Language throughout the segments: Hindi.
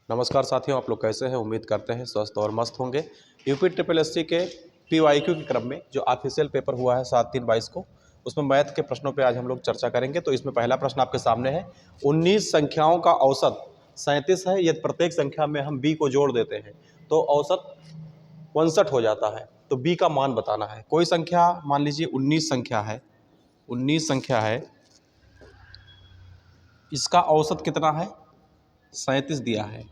नमस्कार साथियों, आप लोग कैसे हैं। उम्मीद करते हैं स्वस्थ और मस्त होंगे। यूपी ट्रिपल एससी के पीवाईक्यू के क्रम में जो ऑफिशियल पेपर हुआ है 7/3/22 को, उसमें मैथ के प्रश्नों पे आज हम लोग चर्चा करेंगे। तो इसमें पहला प्रश्न आपके सामने है, 19 संख्याओं का औसत 37 है। यदि प्रत्येक संख्या में हम b को जोड़ देते हैं तो औसत 59 हो जाता है। तो b का मान बताना है। कोई संख्या मान लीजिए 19 संख्या है, 19 संख्या है, इसका औसत कितना है, 37 दिया है।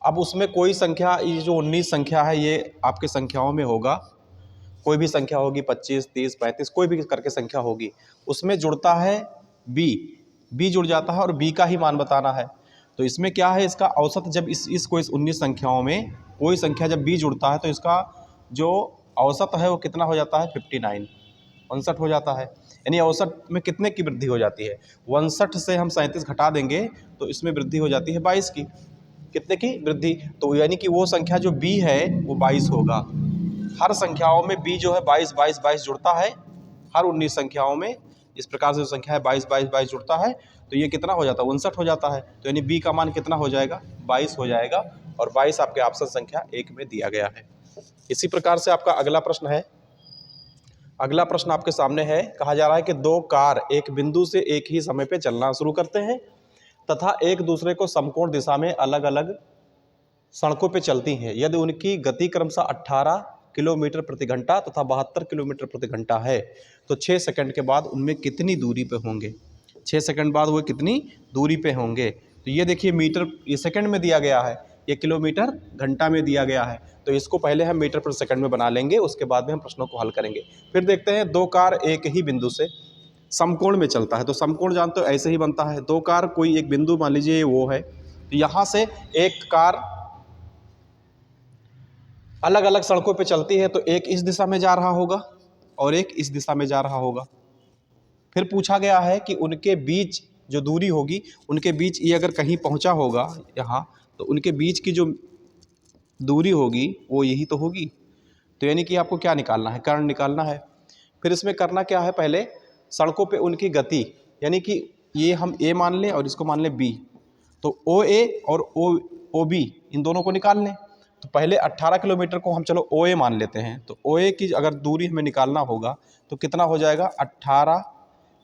अब उसमें कोई संख्या, ये जो 19 संख्या है ये आपके संख्याओं में होगा, कोई भी संख्या होगी, 25, 30, 35, कोई भी करके संख्या होगी, उसमें जुड़ता है बी जुड़ जाता है और बी का ही मान बताना है। तो इसमें क्या है, इसका औसत जब इस 19 संख्याओं में कोई संख्या जब बी जुड़ता है तो इसका जो औसत है वो कितना हो जाता है, 59 हो जाता है। यानी औसत में कितने की वृद्धि हो जाती है, 59 से हम 37 घटा देंगे तो इसमें वृद्धि हो जाती है 22 की। कितने की वृद्धि, तो यानी कि वो संख्या जो b है वो 22 होगा। हर संख्याओं में b जो है 22 22 22 जुड़ता है, हर 19 संख्याओं में इस प्रकार से जो संख्या है 22 22 22 जुड़ता है, तो ये कितना हो जाता है, 59 हो जाता है। तो यानी b का मान कितना हो जाएगा, 22 हो जाएगा। और 22 आपके ऑप्शन संख्या 1 में दिया गया है। इसी प्रकार से आपका अगला प्रश्न है। अगला प्रश्न आपके सामने है, कहा जा रहा है कि दो कार एक बिंदु से एक ही समय पे चलना शुरू करते हैं तथा एक दूसरे को समकोण दिशा में अलग अलग सड़कों पे चलती हैं। यदि उनकी गति क्रमशः 18 किलोमीटर प्रति घंटा तथा 72 किलोमीटर प्रति घंटा है तो 6 सेकंड के बाद उनमें कितनी दूरी पे होंगे। 6 सेकंड बाद वो कितनी दूरी पे होंगे। तो ये देखिए मीटर, ये सेकंड में दिया गया है, ये किलोमीटर घंटा में दिया गया है। तो इसको पहले हम मीटर पर सेकंड में बना लेंगे, उसके बाद में हम प्रश्नों को हल करेंगे। फिर देखते हैं, दो कार एक ही बिंदु से समकोण में चलता है। तो समकोण जानते हो ऐसे ही बनता है, दो कार कोई एक बिंदु मान लीजिए वो है, तो यहाँ से एक कार अलग अलग सड़कों पे चलती है, तो एक इस दिशा में जा रहा होगा और एक इस दिशा में जा रहा होगा। फिर पूछा गया है कि उनके बीच जो दूरी होगी, उनके बीच ये अगर कहीं पहुंचा होगा यहाँ, तो उनके बीच की जो दूरी होगी वो यही तो होगी। तो यानी कि आपको क्या निकालना है, कर्ण निकालना है। फिर इसमें करना क्या है, पहले सड़कों पे उनकी गति, यानी कि ये हम ए मान लें और इसको मान लें बी, तो ओ ए और ओ बी इन दोनों को निकाल लें। तो पहले 18 किलोमीटर को हम चलो ओ ए मान लेते हैं। तो ओ ए की अगर दूरी हमें निकालना होगा तो कितना हो जाएगा, 18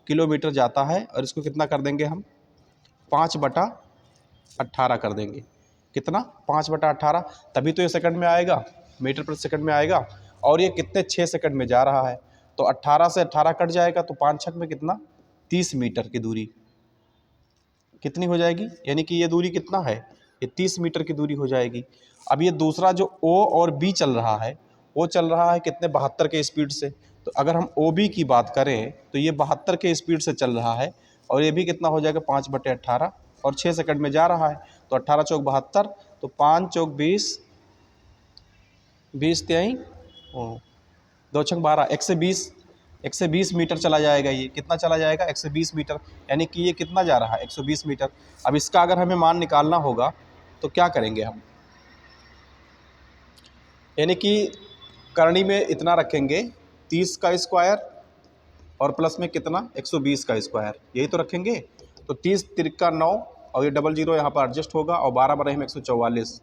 किलोमीटर जाता है और इसको कितना कर देंगे हम, 5/18 कर देंगे। कितना, 5/18, तभी तो ये सेकंड में आएगा, मीटर प्रति सेकंड में आएगा। और ये कितने, 6 सेकंड में जा रहा है, तो 18 से 18 कट जाएगा, तो 5 छक में कितना, 30 मीटर की दूरी कितनी हो जाएगी। यानी कि ये दूरी कितना है, ये 30 मीटर की दूरी हो जाएगी। अब ये दूसरा जो ओ और बी चल रहा है, वो चल रहा है कितने, 72 के स्पीड से। तो अगर हम ओ बी की बात करें तो ये 72 के स्पीड से चल रहा है और ये भी कितना हो जाएगा, 5/18 और 6 सेकंड में जा रहा है। तो 18 चौक 72, तो 5 चौक 20, 20 त्याई 2 छक 12, 120 मीटर चला जाएगा। ये कितना चला जाएगा, 120 मीटर। यानी कि ये कितना जा रहा है, 120 मीटर। अब इसका अगर हमें मान निकालना होगा तो क्या करेंगे हम, यानी कि करनी में इतना रखेंगे 30 का स्क्वायर और प्लस में कितना, 120 का स्क्वायर, यही तो रखेंगे। तो 30 तिरका 9 और ये डबल जीरो यहाँ पर एडजस्ट होगा और 12 बराई हम 144,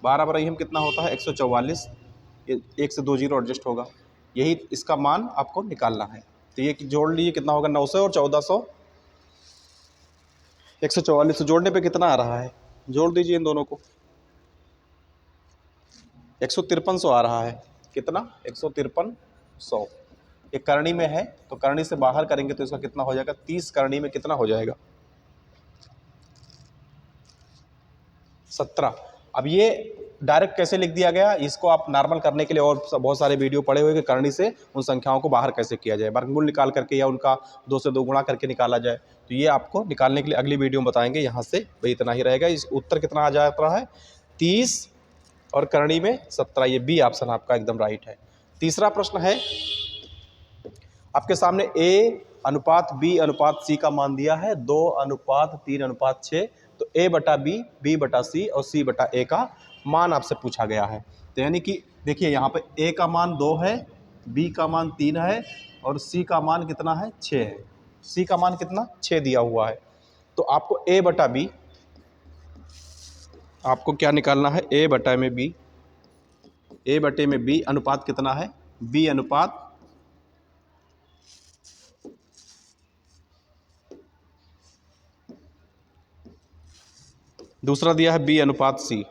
12 बराई हम कितना होता है, 144, ये 1 से 2 जीरो एडजस्ट होगा। यही इसका मान आपको निकालना है। तो ये जोड़ लीजिए, कितना होगा, 900 और 1400, 144 से जोड़ने पे कितना आ रहा है, जोड़ दीजिए इन दोनों को, 15300 आ रहा है। कितना, 15300। ये करनी में है तो करनी से बाहर करेंगे तो इसका कितना हो जाएगा, 30 करनी में कितना हो जाएगा, 17। अब ये डायरेक्ट कैसे लिख दिया गया, इसको आप नॉर्मल करने के लिए और बहुत सारे वीडियो पड़े हुए कि करनी से उन संख्याओं को बाहर कैसे किया जाए, वर्गमूल निकाल करके या उनका 2 से 2 गुणा करके निकाला जाए। तो ये आपको निकालने के लिए अगली वीडियो में बताएंगे। यहाँ से भाई इतना ही रहेगा। इस उत्तर कितना आ जाता है, 30 और करनी में 17। ये बी ऑप्शन आपका एकदम राइट है। तीसरा प्रश्न है आपके सामने, ए अनुपात बी अनुपात सी का मान दिया है 2:3:6। तो A/B, B/C और C/A का मान आपसे पूछा गया है। तो यानी कि देखिए यहाँ पे A का मान 2 है, B का मान 3 है और C का मान कितना है, 6 है। C का मान कितना, 6 दिया हुआ है। तो आपको A/B आपको क्या निकालना है, ए बटे में बी, ए बटे में बी अनुपात कितना है, बी अनुपात दूसरा दिया है बी अनुपात सी,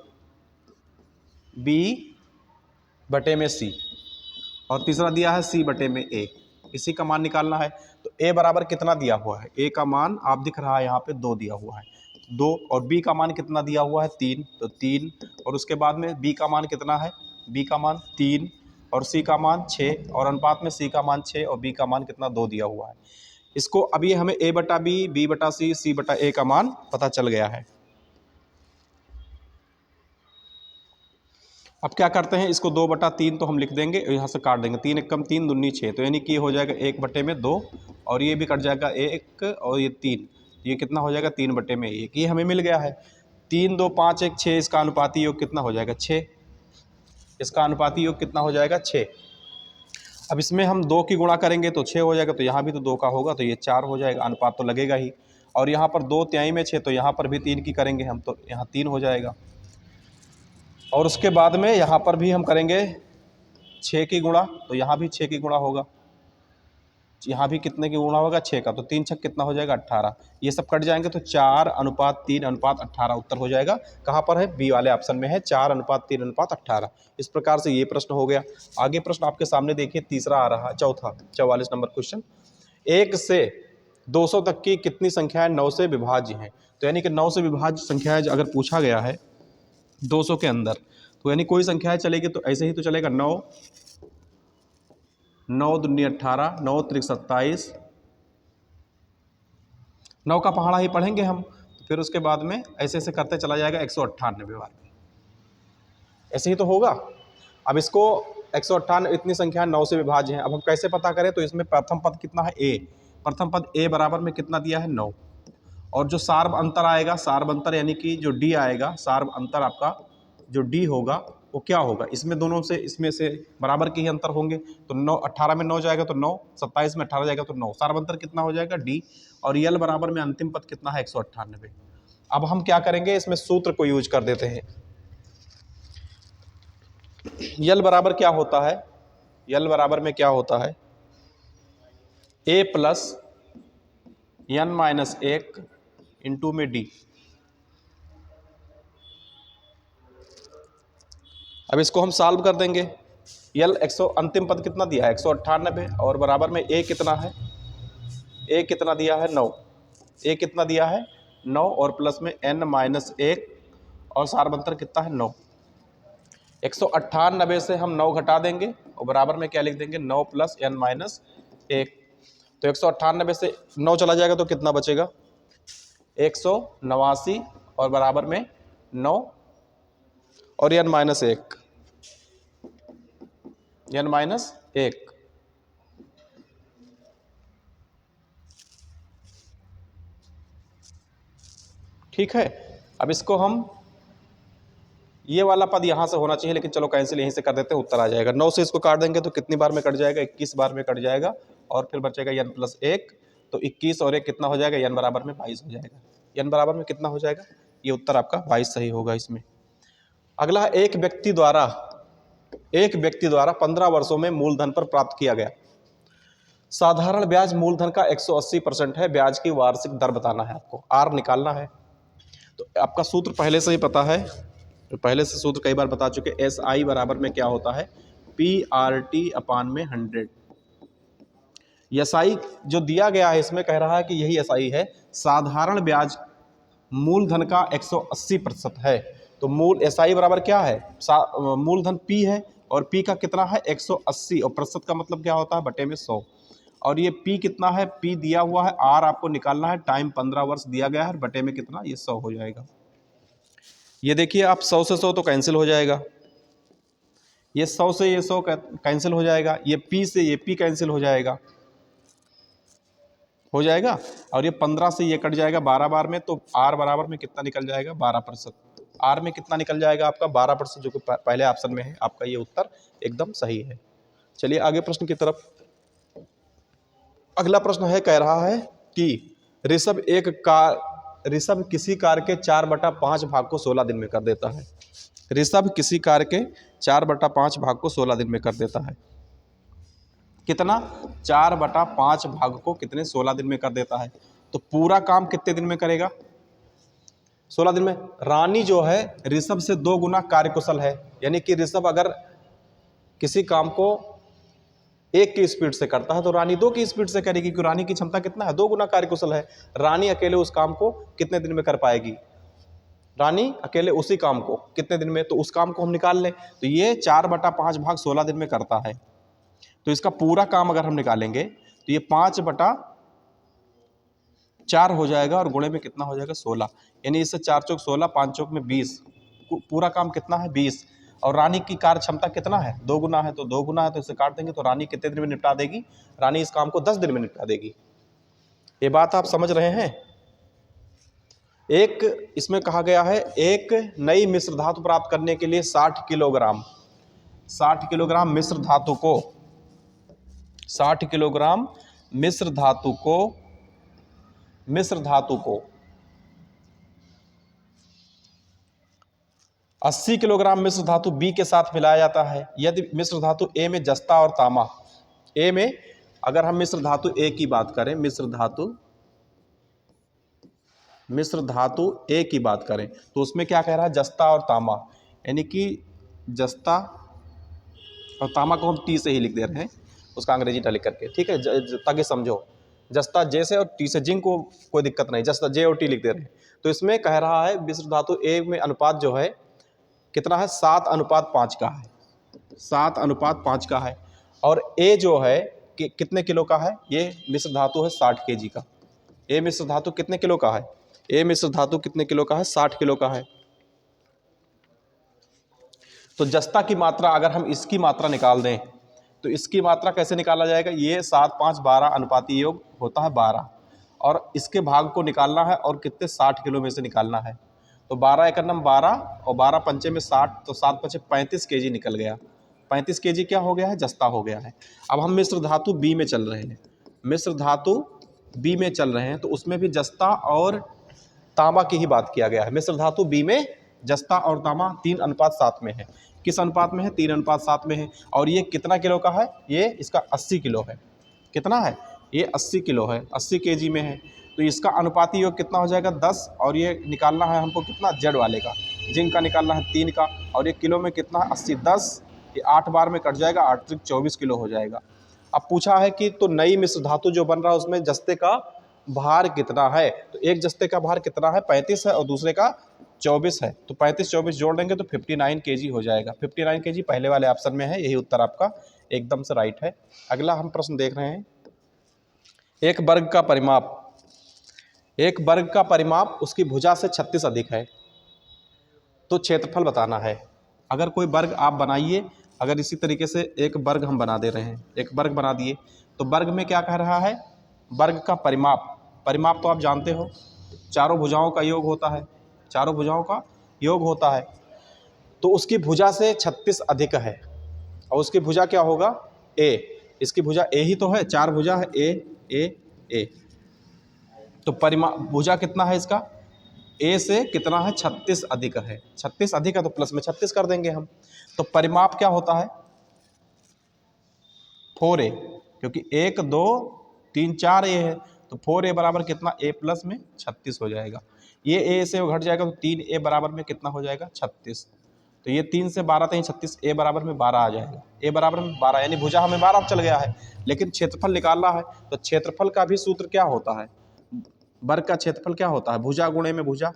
बी बटे में सी, और तीसरा दिया है सी बटे में ए। इसी का मान निकालना है। तो ए बराबर कितना दिया हुआ है, ए का मान आप दिख रहा है यहाँ पे 2 दिया हुआ है, 2, और बी का मान कितना दिया हुआ है 3, तो 3, और उसके बाद में बी का मान कितना है, बी का मान 3, और सी का मान 6, और अनुपात में सी का मान 6 और बी का मान कितना 2 दिया हुआ है। इसको अभी हमें ए बटा बी बटा सी बटा ए का मान पता चल गया है। अब क्या करते हैं, इसको 2/3 तो हम लिख देंगे, यहाँ से काट देंगे, 3 एकम 3 दूनी 6, तो यानी कि ये हो जाएगा 1/2, और ये भी कट जाएगा 1 और ये 3, ये कितना हो जाएगा 3/1, ये हमें मिल गया है। 3 2 5 1 6, इसका अनुपाती योग कितना हो जाएगा 6, इसका अनुपाती योग कितना हो जाएगा 6। अब इसमें हम 2 की गुणा करेंगे तो 6 हो जाएगा, तो यहाँ भी तो 2 का होगा, तो ये 4 हो जाएगा, अनुपात तो लगेगा ही। और यहाँ पर 2 तिहाई में 6, तो यहाँ पर भी 3 की करेंगे हम, तो यहाँ 3 हो जाएगा। और उसके बाद में यहाँ पर भी हम करेंगे 6 की गुणा, तो यहाँ भी 6 की गुणा होगा, यहाँ भी कितने की गुणा होगा 6 का, तो 3 छक कितना हो जाएगा 18, ये सब कट जाएंगे, तो 4:3:18 उत्तर हो जाएगा। कहाँ पर है, बी वाले ऑप्शन में है, 4:3:18। इस प्रकार से ये प्रश्न हो गया। आगे प्रश्न आपके सामने देखिए, तीसरा आ रहा है, चौथा 44 नंबर क्वेश्चन। 1 से 200 तक की कितनी संख्याएं 9 से विभाज्य हैं। तो यानी कि 9 से विभाज्य संख्याएं अगर पूछा गया है 200 के अंदर, तो यानी कोई संख्याएं चलेगी तो ऐसे ही तो चलेगा, 9 9 दूनी 18, 9 त्रिक 27, 9 का पहाड़ा ही पढ़ेंगे हम, तो फिर उसके बाद में ऐसे ऐसे करते चला जाएगा 198 बार, ऐसे ही तो होगा। अब इसको 198 इतनी संख्या 9 से विभाज्य है। अब हम कैसे पता करें, तो इसमें प्रथम पद कितना है ए, प्रथम पद ए बराबर में कितना दिया है 9, और जो सार्व अंतर आएगा, सार्व अंतर यानी कि जो डी आएगा, सार्व अंतर आपका जो डी होगा वो क्या होगा, इसमें दोनों से, इसमें से बराबर के ही अंतर होंगे, तो 9 18 में 9 जाएगा तो 9, 27 में 18 जाएगा तो 9, सार्व अंतर कितना हो जाएगा डी, और यल बराबर में अंतिम पद कितना है 198। अब हम क्या करेंगे, इसमें सूत्र को यूज कर देते हैं। यल बराबर क्या होता है, यल बराबर में क्या होता है, ए प्लस n-1 इंटू में डी। अब इसको हम सॉल्व कर देंगे। यल 100 अंतिम पद कितना दिया है 198, और बराबर में ए कितना है, ए कितना दिया है 9, ए कितना दिया है 9, और प्लस में n-1, और सार्व अंतर कितना है 9। 198 से हम 9 घटा देंगे, और बराबर में क्या लिख देंगे 9 प्लस n-1। तो 198 से 9 चला जाएगा तो कितना बचेगा 189, और बराबर में 9 और n-1, n-1। ठीक है। अब इसको हम, ये वाला पद यहाँ से होना चाहिए, लेकिन चलो कैंसिल यहीं से कर देते हैं, उत्तर आ जाएगा। 9 से इसको काट देंगे तो कितनी बार में कट जाएगा, 21 बार में कट जाएगा, और फिर बचेगा n+1, तो 21 और 1 कितना हो जाएगा, n बराबर में 22 हो जाएगा। n बराबर में कितना हो जाएगा, ये उत्तर आपका 22 सही होगा इसमें। अगला, एक व्यक्ति द्वारा 15 वर्षों में मूलधन पर प्राप्त किया गया साधारण ब्याज मूलधन का 180% है। ब्याज की वार्षिक दर बताना है, आपको आर निकालना है। तो आपका सूत्र पहले से ही पता है, पहले से सूत्र कई बार बता चुके। SI बराबर में क्या होता है, PRT/100। SI जो दिया गया है इसमें कह रहा है कि यही SI है, साधारण ब्याज मूलधन का 180% है। तो मूल SI बराबर क्या है, मूलधन P है, और P का कितना है 180, और प्रतिशत का मतलब क्या होता है बटे में 100, और ये P कितना है, P दिया हुआ है, R आपको निकालना है, टाइम 15 वर्ष दिया गया है, बटे में कितना, ये 100 हो जाएगा। ये देखिए आप 100 से 100 तो कैंसिल हो जाएगा, ये 100 से ये 100 कैंसिल हो जाएगा, ये P से ये P कैंसिल हो जाएगा, और ये 15 से ये कट जाएगा 12 बार में, तो R बराबर में कितना निकल जाएगा 12%। R में कितना निकल जाएगा आपका 12%, जो कि पहले ऑप्शन में है। आपका ये उत्तर एकदम सही है। चलिए आगे प्रश्न की तरफ। अगला प्रश्न है, कह रहा है कि ऋषभ एक कार ऋषभ किसी कार्य के 4/5 भाग को 16 दिन में कर देता है। ऋषभ किसी कार्य के 4/5 भाग को 16 दिन में कर देता है। कितना? 4/5 भाग को कितने? 16 दिन में कर देता है। तो पूरा काम कितने दिन में करेगा? 16 दिन में। रानी जो है ऋषभ से 2 गुना कार्यकुशल है, यानी कि ऋषभ अगर किसी काम को 1 की स्पीड से करता है तो रानी 2 की स्पीड से करेगी, क्योंकि रानी की क्षमता कितना है? 2 गुना कार्यकुशल है। रानी अकेले उस काम को कितने दिन में कर पाएगी? रानी अकेले उसी काम को कितने दिन में? तो उस काम को हम निकाल लें, तो ये 4/5 भाग 16 दिन में करता है। तो इसका पूरा काम अगर हम निकालेंगे तो ये 5/4 हो जाएगा और गुणे में कितना हो जाएगा? 16। यानी इससे 4 चौक 16, 5 चौक में 20। पूरा काम कितना है? 20। और रानी की कार्य क्षमता कितना है? 2 गुना है, तो 2 गुना है तो इसे काट देंगे, तो रानी कितने दिन में निपटा देगी? रानी इस काम को 10 दिन में निपटा देगी। ये बात आप समझ रहे हैं? एक इसमें कहा गया है एक नई मिश्र धातु प्राप्त करने के लिए 60 किलोग्राम मिश्र धातु को 60 किलोग्राम मिश्र धातु को 80 किलोग्राम मिश्र धातु बी के साथ मिलाया जाता है। यदि मिश्र धातु ए में जस्ता और तांबा, ए में अगर हम मिश्र धातु ए की बात करें, मिश्र धातु ए की बात करें तो उसमें क्या कह रहा है? जस्ता और तांबा, यानी कि जस्ता और तांबा को हम टी से ही लिख दे रहे हैं, उसका अंग्रेजी लिख करके, ठीक है, ताकि समझो। जस्ता जे से और टी से, जिंक को कोई दिक्कत नहीं, जस्ता जे और टी लिख दे रहे हैं। तो इसमें कह रहा है मिश्र धातु ए में अनुपात जो है कितना है? 7:5 का है, 7:5 का है। और ए जो है कि कितने किलो का है? ये मिश्र धातु है 60 kg का। ए मिश्र धातु कितने किलो का है? ए मिश्र धातु कितने किलो का है? 60 किलो का है। तो जस्ता की मात्रा अगर हम इसकी मात्रा निकाल दें तो इसकी मात्रा कैसे निकाला जाएगा? ये 7, 5, 12 अनुपाती योग होता है 12, और इसके भाग को निकालना है और कितने? 60 किलो में से निकालना है। तो 12 एकड़ 12 और 12 पंचे में 60, तो 7 पचे 35 kg निकल गया। 35 kg क्या हो गया है? जस्ता हो गया है। अब हम मिश्र धातु बी में चल रहे हैं, मिश्र धातु बी में चल रहे हैं, तो उसमें भी जस्ता और तांबा की ही बात किया गया है। मिश्र धातु बी में जस्ता और तांबा 3:7 में है। किस अनुपात में है? 3:7 में है। और ये कितना किलो का है? ये इसका 80 किलो है। कितना है? ये 80 किलो है, 80 kg में है। तो इसका अनुपाती योग कितना हो जाएगा? 10। और ये निकालना है हमको कितना? जेड वाले का, जिंक का निकालना है 3 का, और ये किलो में कितना है? 80, 10, ये 8 बार में कट जाएगा, 8 त्रिक 24 किलो हो जाएगा। अब पूछा है कि तो नई मिश्र धातु जो बन रहा है उसमें जस्ते का भार कितना है? तो एक जस्ते का भार कितना है? 35 है, और दूसरे का 24 है। तो 35-24 जोड़ देंगे तो 59 kg हो जाएगा। 59 kg पहले वाले ऑप्शन में है, यही उत्तर आपका एकदम से राइट है। अगला हम प्रश्न देख रहे हैं, एक वर्ग का परिमाप उसकी भुजा से 36 अधिक है, तो क्षेत्रफल बताना है। अगर कोई वर्ग आप बनाइए, अगर इसी तरीके से एक वर्ग हम बना दे रहे हैं, एक वर्ग बना दिए, तो वर्ग में क्या कह रहा है? वर्ग का परिमाप तो आप जानते हो, चारों भुजाओं का योग होता है, चारों भुजाओं का योग होता है। तो उसकी भुजा से 36 अधिक है, और उसकी भुजा क्या होगा? ए। इसकी भुजा ए ही तो है, 4 भुजा है, ए ए ए। तो भुजा कितना है इसका? ए से कितना है? 36 अधिक है। 36 अधिक है तो प्लस में 36 कर देंगे हम। तो परिमाप क्या होता है? 4a, क्योंकि 1 2 3 4 ए है, तो 4a बराबर कितना? a प्लस में 36 हो जाएगा। ये a से घट जाएगा तो 3a बराबर में कितना हो जाएगा? 36। तो ये 3 से 12 तक 36, a बराबर में 12 आ जाएगा, a बराबर में 12, यानी भुजा हमें 12 चल गया है। लेकिन क्षेत्रफल निकालना है, तो क्षेत्रफल का भी सूत्र क्या होता है? वर्ग का क्षेत्रफल क्या होता है? भुजा गुणे में भुजा,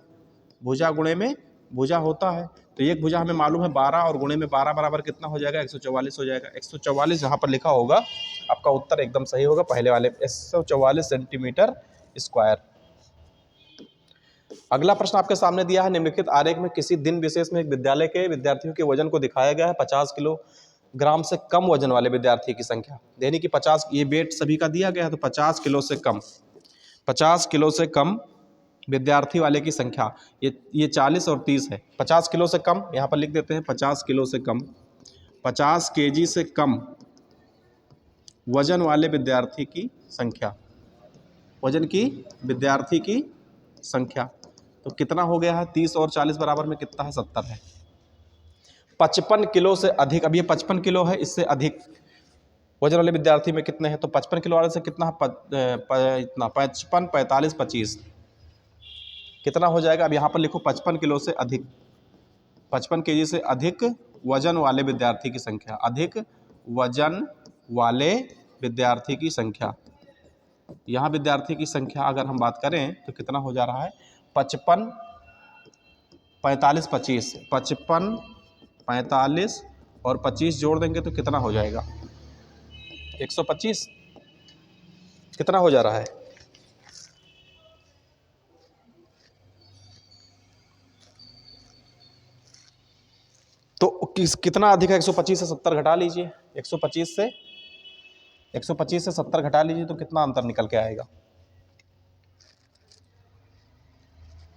भुजा गुणे में भुजा होता है। तो एक भुजा हमें मालूम है 12, और गुणे में 12 बराबर कितना हो जाएगा? 144 हो जाएगा। 144 यहाँ पर लिखा होगा, आपका उत्तर एकदम सही होगा, पहले वाले 144 सेंटीमीटर स्क्वायर। अगला प्रश्न आपके सामने दिया है, निम्नलिखित आरेख में किसी दिन विशेष में एक विद्यालय के विद्यार्थियों के वजन को दिखाया गया है। 50 किलोग्राम से कम वजन वाले विद्यार्थी की संख्या, यानी कि 50, ये वेट सभी का दिया गया है, तो 50 किलो से कम, 50 किलो से कम विद्यार्थी वाले की संख्या, ये 40 और 30 है। 50 किलो से कम, यहाँ पर लिख देते हैं 50 किलो से कम, 50 kg से कम वजन वाले विद्यार्थी की संख्या, वजन की विद्यार्थी की संख्या। तो कितना हो गया है, 30 और 40 बराबर में कितना है, 70 है। 55 किलो से अधिक, अब ये 55 किलो है, इससे अधिक वजन वाले विद्यार्थी में कितने हैं, तो 55 किलो वाले से कितना है, इतना 55, 45, 25 कितना हो जाएगा। अब यहाँ पर लिखो 55 किलो से अधिक, 55 केजी से अधिक वजन वाले विद्यार्थी की संख्या, अधिक वजन वाले विद्यार्थी की संख्या। यहाँ विद्यार्थी की संख्या अगर हम बात करें तो कितना हो जा रहा है, 55, 45, 25, 55, 45 और 25 जोड़ देंगे तो कितना हो जाएगा, 125 कितना हो जा रहा है। तो कितना अधिक है, 125 से 70 घटा लीजिए, 125 से 70 घटा लीजिए तो कितना अंतर निकल के आएगा,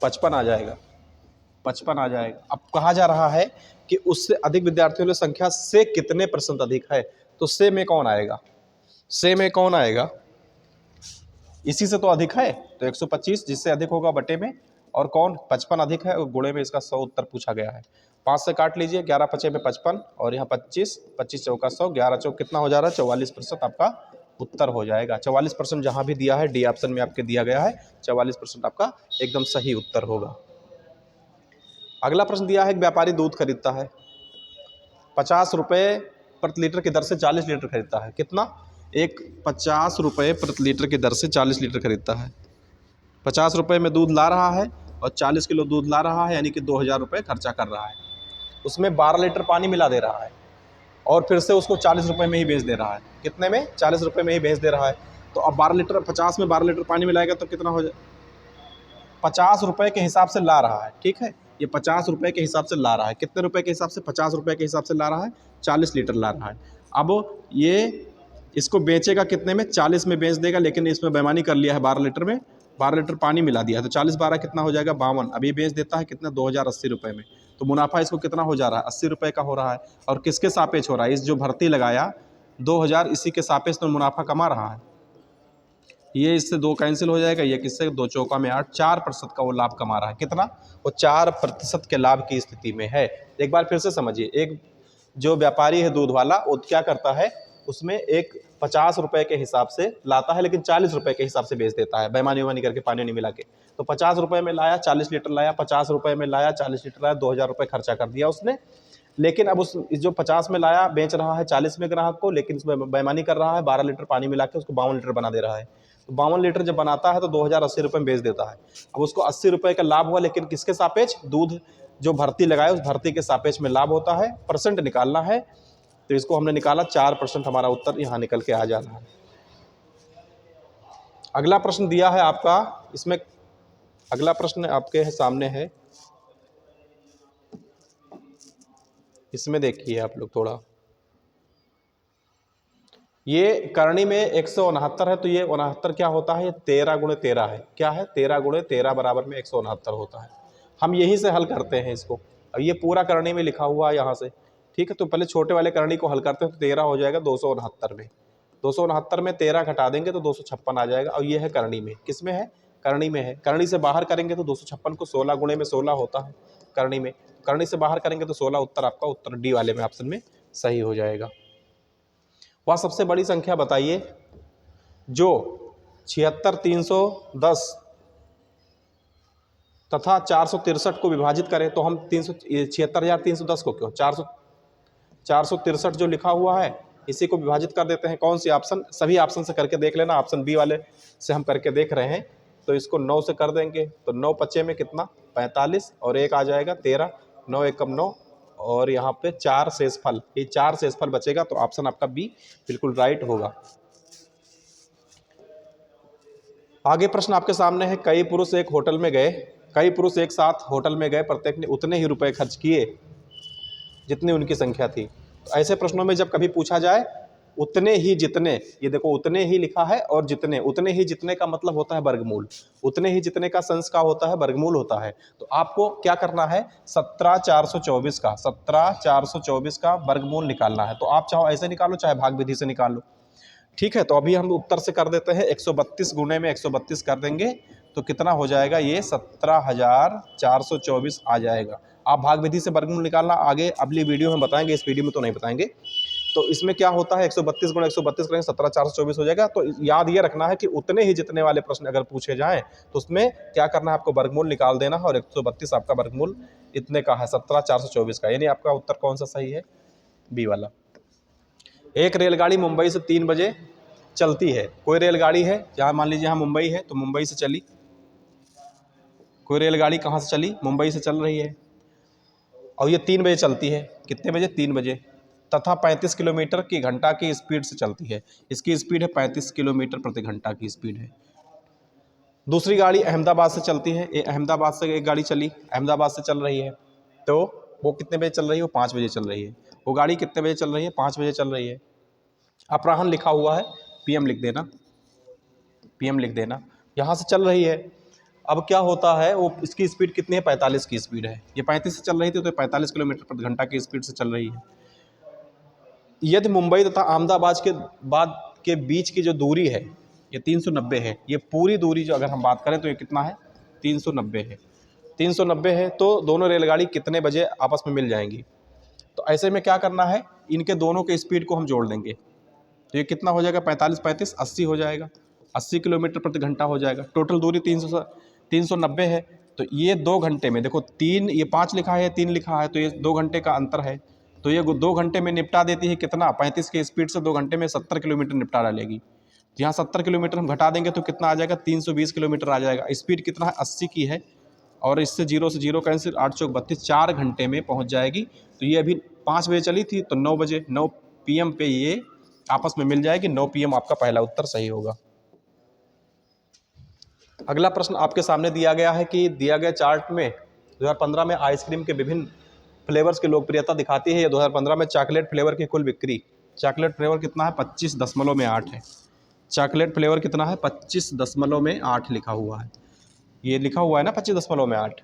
55 आ जाएगा, 55 आ जाएगा। अब कहा जा रहा है कि उससे अधिक विद्यार्थियों की संख्या से कितने % अधिक है, तो से में कौन आएगा, से में कौन आएगा, इसी से तो अधिक है, तो 125 जिससे अधिक होगा बटे में, और कौन 55 अधिक है और गुणे में इसका 100 उत्तर पूछा गया है। 5 से काट लीजिए, 11 पचे में 55 और यहाँ 25, 25 चौका 100, 11 चौक कितना हो जा रहा है, 44% आपका उत्तर हो जाएगा। 44% जहाँ भी दिया है, डी ऑप्शन में आपके दिया गया है, 44% आपका एकदम सही उत्तर होगा। अगला प्रश्न दिया है, एक व्यापारी दूध खरीदता है, 50 रुपये प्रति लीटर की दर से 40 लीटर खरीदता है। कितना, एक 50 रुपये प्रति लीटर की दर से 40 लीटर खरीदता है। 50 रुपये में दूध ला रहा है और 40 किलो दूध ला रहा है, यानी कि 2000 रुपये खर्चा कर रहा है। उसमें 12 लीटर पानी मिला दे रहा है और फिर से उसको 40 रुपये में ही बेच दे रहा है। कितने में, 40 रुपये में ही बेच दे रहा है। तो अब 12 लीटर, 50 में 12 लीटर पानी मिलाएगा तो कितना हो जाए, 50 रुपये के हिसाब से ला रहा है, ठीक है, ये 50 रुपये के हिसाब से ला रहा है। कितने रुपए के हिसाब से, 50 रुपये के हिसाब से ला रहा है, 40 लीटर ला रहा है। अब ये इसको बेचेगा कितने में, 40 में बेच देगा, लेकिन इसमें बेईमानी कर लिया है, 12 लीटर में 12 लीटर पानी मिला दिया, तो 40 12 कितना हो जाएगा, 52। अब ये बेच देता है कितना, 2080 रुपये में। तो मुनाफा इसको कितना हो जा रहा है, 80 रुपये का हो रहा है। और किसके सापेक्ष हो रहा है, इस जो भर्ती लगाया 2000, इसी के सापेक्ष तो मुनाफा कमा रहा है। ये इससे 2 कैंसिल हो जाएगा, ये किससे, 2 चौका में 8, 4% का वो लाभ कमा रहा है। कितना, वो 4% के लाभ की स्थिति में है। एक बार फिर से समझिए, एक जो व्यापारी है दूध वाला, वो क्या करता है, उसमें एक 50 रुपये के हिसाब से लाता है, लेकिन 40 रुपये के हिसाब से बेच देता है, बेईमानी उमानी करके पानी नहीं मिला के। तो 50 रुपये में लाया, 40 लीटर लाया, 50 रुपये में लाया, 40 लीटर लाया, 2000 रुपये खर्चा कर दिया उसने। लेकिन अब इस जो 50 में लाया बेच रहा है 40 में ग्राहक को, लेकिन इसमें बेईमानी कर रहा है, 12 लीटर पानी मिला के उसको 52 लीटर बना दे रहा है। तो 52 लीटर जब बनाता है तो 2080 रुपये में बेच देता है। अब उसको 80 रुपये का लाभ हुआ, लेकिन किसके सापेक्ष, दूध जो भर्ती लगाए उस भर्ती के सापेक्ष में लाभ होता है, परसेंट निकालना है। तो इसको हमने निकाला, 4%, हमारा उत्तर यहाँ निकल के आ जा रहा है। अगला प्रश्न दिया है आपका, इसमें अगला प्रश्न आपके सामने है, इसमें देखिए आप लोग थोड़ा, ये करणी में 169 है, तो ये 69 क्या होता है, ये 13 गुणे 13 है। क्या है, 13 गुणे 13 बराबर में 169 होता है। हम यहीं से हल करते हैं इसको। अब ये पूरा करणी में लिखा हुआ है यहाँ से, ठीक है। तो पहले छोटे वाले करणी को हल करते हैं, तो 13 हो जाएगा 269 में, 269 में 13 घटा देंगे तो 256 आ जाएगा। और ये है करणी में, किस में है, करणी में है। करणी से बाहर करेंगे तो 256 को 16 गुणे में 16 होता है करणी में, करणी से बाहर करेंगे तो 16, उत्तर आपका उत्तर डी वाले में ऑप्शन में सही हो जाएगा। वह सबसे बड़ी संख्या बताइए जो 76310 तथा 463 को विभाजित करें। तो हम 76310 को क्यों, 463 जो लिखा हुआ है इसी को विभाजित कर देते हैं। कौन सी ऑप्शन, सभी ऑप्शन से करके देख लेना, ऑप्शन बी वाले से हम करके देख रहे हैं। तो इसको 9 से कर देंगे तो 9 पचे में कितना, 45 और 1 आ जाएगा 13, 9 एकम 9 और यहाँ पे 4 शेषफल, ये 4 शेषफल बचेगा। तो ऑप्शन आपका बी बिल्कुल राइट होगा। आगे प्रश्न आपके सामने है, कई पुरुष एक होटल में गए, कई पुरुष एक साथ होटल में गए, प्रत्येक ने उतने ही रुपए खर्च किए जितनी उनकी संख्या थी। तो ऐसे प्रश्नों में जब कभी पूछा जाए उतने ही जितने, ये देखो उतने ही लिखा है और जितने, उतने ही जितने का मतलब होता है वर्गमूल, उतने ही जितने का संस का होता है वर्गमूल होता है। तो आपको क्या करना है, 17,424 का वर्गमूल निकालना है। तो आप चाहो ऐसे निकालो, चाहे भाग विधि से निकालो, ठीक है। तो अभी हम उत्तर से कर देते हैं, 132 गुणे में 132 कर देंगे तो कितना हो जाएगा, ये 17,424 आ जाएगा। आप भाग विधि से वर्गमूल निकालना आगे अगली वीडियो में बताएंगे, इस वीडियो में तो नहीं बताएंगे। तो इसमें क्या होता है, 132 गुणा 132 करेंगे 17,424 हो जाएगा। तो याद ये रखना है कि उतने ही जितने वाले प्रश्न अगर पूछे जाएं तो उसमें क्या करना है, आपको वर्गमूल निकाल देना है, और 132 आपका वर्गमूल इतने का है 17,424 का, यानी आपका उत्तर कौन सा सही है, बी वाला। एक रेलगाड़ी मुंबई से 3 बजे चलती है। कोई रेलगाड़ी है जहाँ मान लीजिए यहाँ मुंबई है, तो मुंबई से चली, कोई रेलगाड़ी कहाँ से चली, मुंबई से चल रही है, और ये 3 बजे चलती है। कितने बजे, 3 बजे, तथा 35 किलोमीटर की घंटा की स्पीड से चलती है। इसकी स्पीड है 35 किलोमीटर प्रति घंटा की स्पीड है। दूसरी गाड़ी अहमदाबाद से चलती है, ये अहमदाबाद से एक गाड़ी चली, अहमदाबाद से चल रही है, तो वो कितने बजे चल रही है, वो 5 बजे चल रही है। वो गाड़ी कितने बजे चल रही है, 5 बजे चल रही है। अपराह्न लिखा हुआ है, पीएम लिख देना, पीएम लिख देना, यहाँ से चल रही है। अब क्या होता है, वो इसकी स्पीड कितनी है, 45 की स्पीड है। ये 35 से चल रही थी तो 45 किलोमीटर प्रति घंटा की स्पीड से चल रही है। यदि मुंबई तथा अहमदाबाद के बीच की जो दूरी है ये 390 है। ये पूरी दूरी जो अगर हम बात करें तो ये कितना है, 390 है। 390 है, तो दोनों रेलगाड़ी कितने बजे आपस में मिल जाएंगी। तो ऐसे में क्या करना है, इनके दोनों के स्पीड को हम जोड़ देंगे, तो ये कितना हो जाएगा, 45 35 80 हो जाएगा, 80 किलोमीटर प्रति घंटा हो जाएगा। टोटल दूरी 390 है। तो ये 2 घंटे में, देखो 3, ये 5 लिखा है, 3 लिखा है, तो ये 2 घंटे का अंतर है। तो ये 2 घंटे में निपटा देती है कितना, 35 की स्पीड से 2 घंटे में 70 किलोमीटर निपटा डालेगी। तो यहाँ 70 किलोमीटर हम घटा देंगे तो कितना आ जाएगा, 320 किलोमीटर आ जाएगा। स्पीड कितना है, 80 की है, और इससे 0 से 0 कैंसिल, 8 चौक 32, 4 घंटे में पहुँच जाएगी। तो ये अभी 5 बजे चली थी, तो 9 बजे 9 PM पे ये आपस में मिल जाएगी। 9 PM आपका पहला उत्तर सही होगा। अगला प्रश्न आपके सामने दिया गया है कि दिया गया चार्ट में 2015 में आइसक्रीम के विभिन्न फ्लेवर्स की लोकप्रियता दिखाती है। ये 2015 में चॉकलेट फ्लेवर की कुल बिक्री, चॉकलेट फ्लेवर कितना है, 25.8 है। चॉकलेट फ्लेवर कितना है, 25.8 लिखा हुआ है, ये लिखा हुआ है ना 25.8।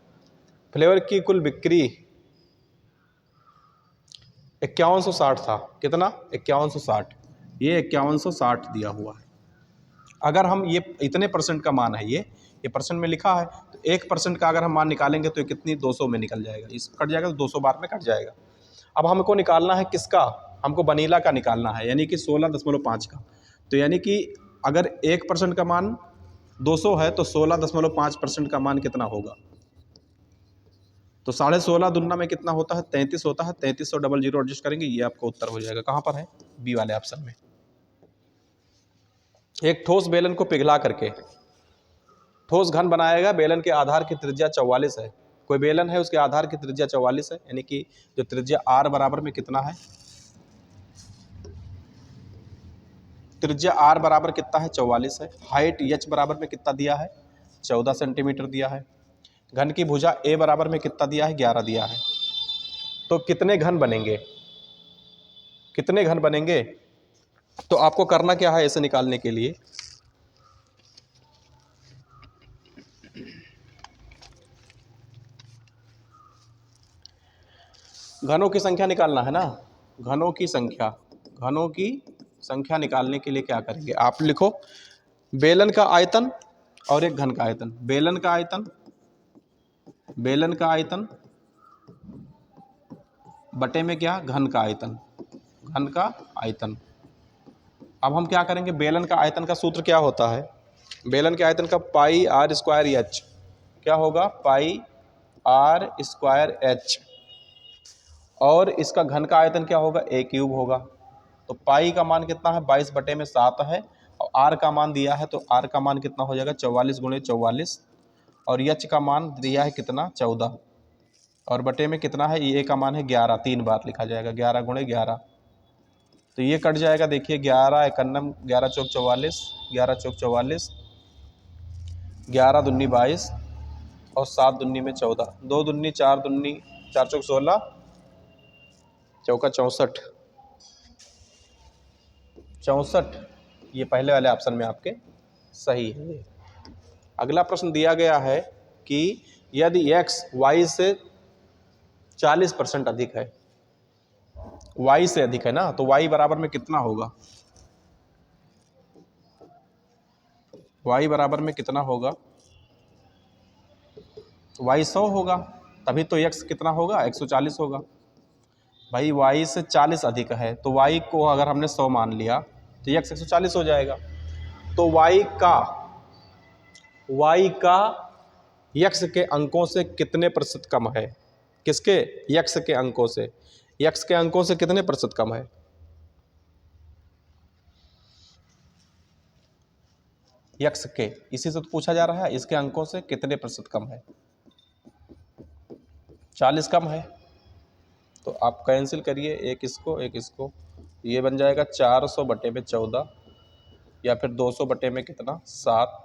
फ्लेवर की कुल बिक्री 5160 था, कितना, 5160, ये 5160 दिया हुआ है। अगर हम ये इतने परसेंट का मान है, ये परसेंट में लिखा है, तो 1% का अगर हम मान निकालेंगे तो ये कितनी, 200 में निकल जाएगा, इस कट जाएगा तो 200 बार में कट जाएगा। अब हमको निकालना है किसका, हमको वनीला का निकालना है, यानी कि 16.5 का। तो यानी कि अगर 1% का मान 200 है तो 16.5% का मान कितना होगा, तो 16.5 दुना में कितना होता है, 33 होता है। 33 और 00 एडजस्ट करेंगे, ये आपका उत्तर हो जाएगा। कहाँ पर है, बी वाले ऑप्शन में। एक ठोस बेलन को पिघला करके ठोस घन बनाएगा। बेलन के आधार की त्रिज्या 44 है। कोई बेलन है, उसके आधार की त्रिज्या 44 है, यानी कि जो त्रिज्या r बराबर में कितना है, त्रिज्या r बराबर कितना है, 44 है। हाइट h बराबर में कितना दिया है, 14 सेंटीमीटर दिया है। घन की भुजा a बराबर में कितना दिया है, 11 दिया है। तो कितने घन बनेंगे, कितने घन बनेंगे, तो आपको करना क्या है, इसे निकालने के लिए घनों की संख्या निकालना है ना। घनों की संख्या निकालने के लिए क्या करेंगे, आप लिखो बेलन का आयतन और एक घन का आयतन। बेलन का आयतन बटे में क्या, घन का आयतन। अब हम क्या करेंगे, बेलन का आयतन का सूत्र क्या होता है, बेलन के आयतन का पाई r स्क्वायर h, क्या होगा, पाई r स्क्वायर h, और इसका घन का आयतन क्या होगा, a क्यूब होगा। तो पाई का मान कितना है, 22/7 है, और r का मान दिया है, तो r का मान कितना हो जाएगा, 44 × 44, और h का मान दिया है कितना, 14, और बटे में कितना है, a का मान है 11, 3 बार लिखा जाएगा, 11 × 11, तो ये कट जाएगा। देखिए 11 51, 11 चौक 44, 11 चौक 44, 11 दूनी 22, और 7 दूनी में 14, 2 दूनी 4 दूनी 4 चौक 16, चौका 64, ये पहले वाले ऑप्शन में आपके सही है। अगला प्रश्न दिया गया है कि यदि x y से 40% अधिक है, y से अधिक है ना, तो y बराबर में कितना होगा, y बराबर में कितना होगा, y 100 होगा, तभी तो x कितना होगा, 140 होगा। भाई y से 40 अधिक है, तो y को अगर हमने 100 मान लिया तो x 140 हो जाएगा। तो y का x के अंकों से कितने प्रतिशत कम है? किसके? x के अंकों से। x के अंकों से कितने प्रतिशत कम है? x के, इसी से तो पूछा जा रहा है, इसके अंकों से कितने प्रतिशत कम है? 40 कम है। तो आप कैंसिल करिए, एक इसको, ये बन जाएगा 400/14, या फिर 200 में कितना, 7,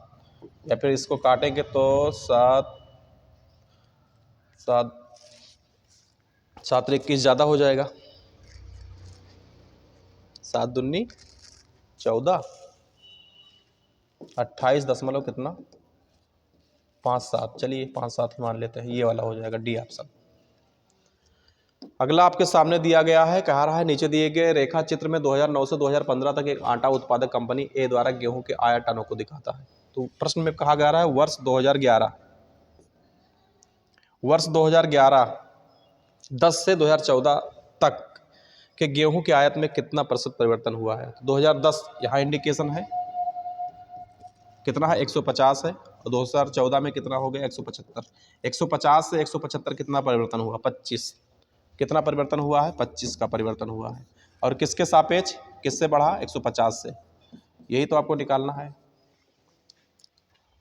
या फिर इसको काटेंगे तो 7 21 ज़्यादा हो जाएगा, 7 दूनी 14, 28 दशमलव कितना, 57। चलिए 57 ही मान लेते हैं, ये वाला हो जाएगा डी ऑप्शन। अगला आपके सामने दिया गया है, कहा रहा है नीचे दिए गए रेखा चित्र में 2009 से 2015 तक एक आटा उत्पादक कंपनी ए द्वारा गेहूं के आया टनों को दिखाता है। तो प्रश्न में कहा जा रहा है वर्ष 2011 10 से 2014 तक के गेहूं के आयात में कितना प्रतिशत परिवर्तन हुआ है। तो 2010 यहाँ इंडिकेशन है कितना है, 150 है, और 2014 में कितना हो गया, 175। 150 से 175 कितना परिवर्तन हुआ, 25। कितना परिवर्तन हुआ है, 25 का परिवर्तन हुआ है। और किसके सापेक्ष, किससे बढ़ा, 150 से। यही तो आपको निकालना है,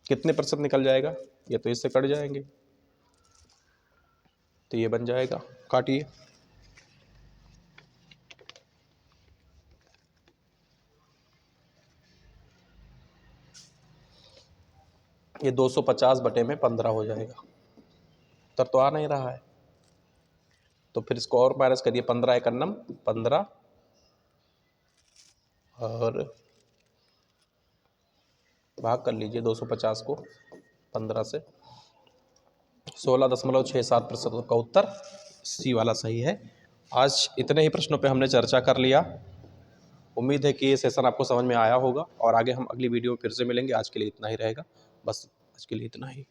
कितने प्रतिशत निकल जाएगा, ये तो इससे कट जाएंगे, तो ये बन जाएगा, काटिए। ये 250/15 हो जाएगा। उत्तर तो आ नहीं रहा है, तो फिर इसको और माइनस करिए, 15 × 9 15, और भाग कर लीजिए 250 को 15 से, 16.67% का उत्तर सी वाला सही है। आज इतने ही प्रश्नों पे हमने चर्चा कर लिया। उम्मीद है कि ये सेशन आपको समझ में आया होगा, और आगे हम अगली वीडियो में फिर से मिलेंगे। आज के लिए इतना ही रहेगा, बस आज के लिए इतना ही।